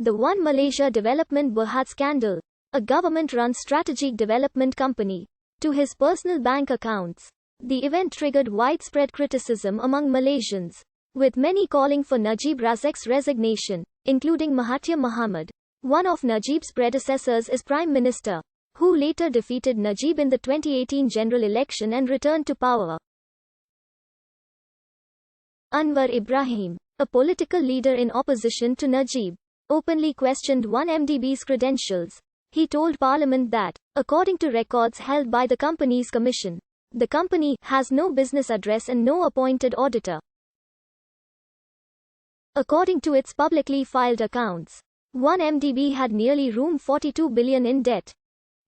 The 1Malaysia Development Berhad scandal, a government-run strategic development company, to his personal bank accounts. The event triggered widespread criticism among Malaysians, with many calling for Najib Razak's resignation, including Mahathir Mohamad. One of Najib's predecessors is Prime Minister, who later defeated Najib in the 2018 general election and returned to power. Anwar Ibrahim, a political leader in opposition to Najib, openly questioned 1MDB's credentials. He told Parliament that, according to records held by the company's commission, the company has no business address and no appointed auditor. According to its publicly filed accounts, 1MDB had nearly ₹42 billion in debt.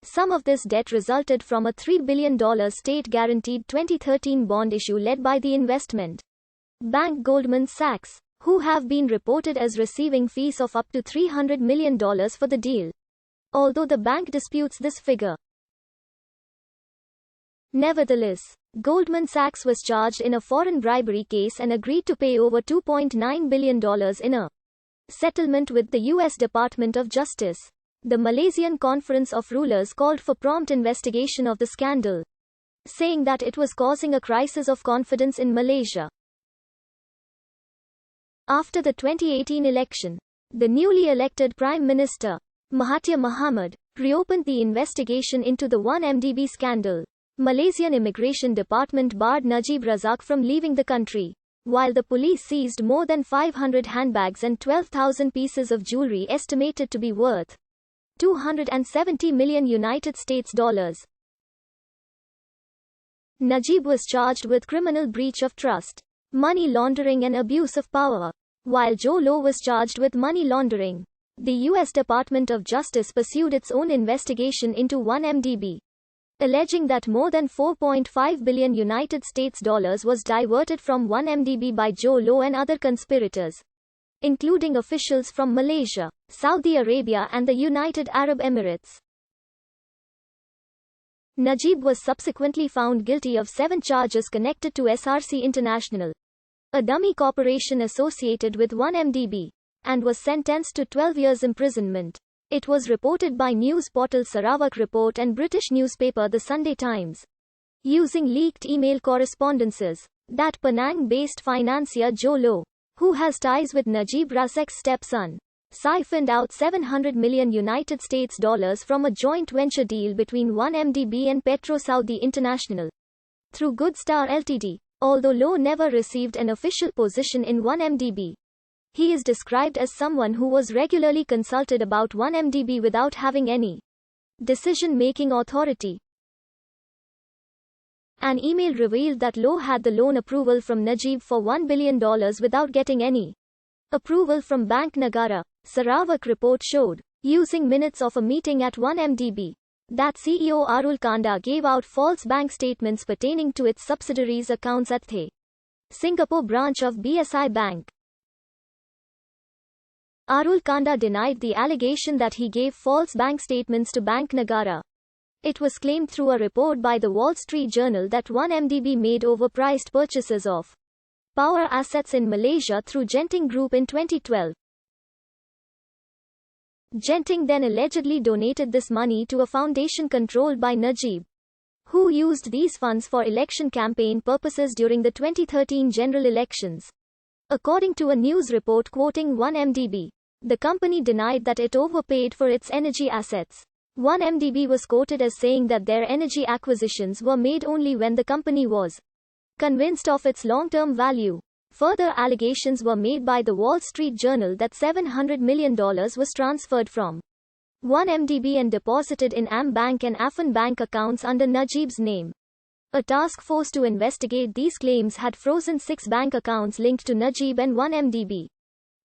Some of this debt resulted from a $3 billion state-guaranteed 2013 bond issue led by the investment bank Goldman Sachs, who have been reported as receiving fees of up to $300 million for the deal, although the bank disputes this figure. Nevertheless, Goldman Sachs was charged in a foreign bribery case and agreed to pay over $2.9 billion in a settlement with the U.S. Department of Justice. The Malaysian Conference of Rulers called for prompt investigation of the scandal, saying that it was causing a crisis of confidence in Malaysia. After the 2018 election, the newly elected Prime Minister, Mahathir Mohamad, reopened the investigation into the 1MDB scandal. Malaysian Immigration Department barred Najib Razak from leaving the country, while the police seized more than 500 handbags and 12,000 pieces of jewelry estimated to be worth $270 million United States dollars. Najib was charged with criminal breach of trust, money laundering and abuse of power, while Joe Low was charged with money laundering. The U.S. Department of Justice pursued its own investigation into 1MDB, alleging that more than $4.5 billion United States dollars was diverted from 1MDB by Joe Low and other conspirators, including officials from Malaysia, Saudi Arabia and the United Arab Emirates. Najib was subsequently found guilty of 7 charges connected to SRC International, a dummy corporation associated with 1MDB, and was sentenced to 12 years imprisonment. It was reported by news portal Sarawak Report and British newspaper The Sunday Times, using leaked email correspondences, that Penang-based financier Joe Low, who has ties with Najib Razak's stepson, siphoned out $700 million United States dollars from a joint venture deal between 1MDB and Petro Saudi International through Goodstar Ltd. Although Low never received an official position in 1MDB, he is described as someone who was regularly consulted about 1MDB without having any decision-making authority. An email revealed that Low had the loan approval from Najib for $1 billion without getting any approval from Bank Negara, Sarawak Report showed, using minutes of a meeting at 1MDB, that CEO Arul Kanda gave out false bank statements pertaining to its subsidiaries' accounts at the Singapore branch of BSI Bank. Arul Kanda denied the allegation that he gave false bank statements to Bank Negara. It was claimed through a report by the Wall Street Journal that 1MDB made overpriced purchases of power assets in Malaysia through Genting Group in 2012. Genting then allegedly donated this money to a foundation controlled by Najib, who used these funds for election campaign purposes during the 2013 general elections. According to a news report quoting 1MDB, the company denied that it overpaid for its energy assets. 1MDB was quoted as saying that their energy acquisitions were made only when the company was convinced of its long-term value. Further allegations were made by the Wall Street Journal that $700 million was transferred from 1MDB and deposited in AmBank and Afan Bank accounts under Najib's name. A task force to investigate these claims had frozen 6 bank accounts linked to Najib and 1MDB.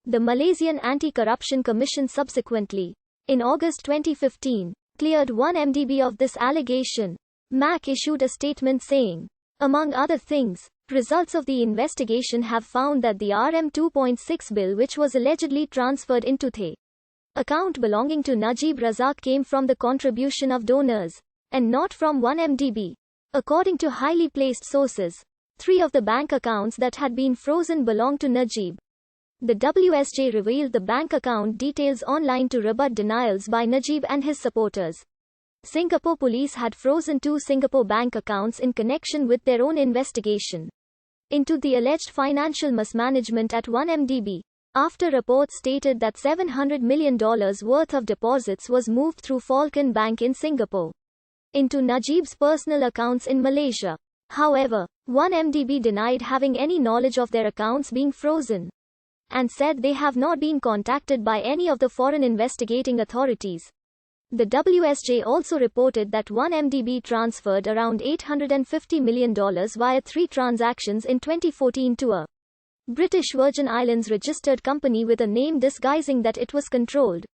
The Malaysian Anti-Corruption Commission subsequently, in August 2015, cleared 1MDB of this allegation. MAC issued a statement saying, among other things, results of the investigation have found that the RM 2.6 bill which was allegedly transferred into the account belonging to Najib Razak came from the contribution of donors, and not from 1MDB. According to highly placed sources, 3 of the bank accounts that had been frozen belonged to Najib. The WSJ revealed the bank account details online to rebut denials by Najib and his supporters. Singapore police had frozen 2 Singapore bank accounts in connection with their own investigation into the alleged financial mismanagement at 1MDB, after reports stated that $700 million worth of deposits was moved through Falcon Bank in Singapore into Najib's personal accounts in Malaysia. However, 1MDB denied having any knowledge of their accounts being frozen and said they have not been contacted by any of the foreign investigating authorities. The WSJ also reported that 1MDB transferred around $850 million via 3 transactions in 2014 to a British Virgin Islands registered company with a name disguising that it was controlled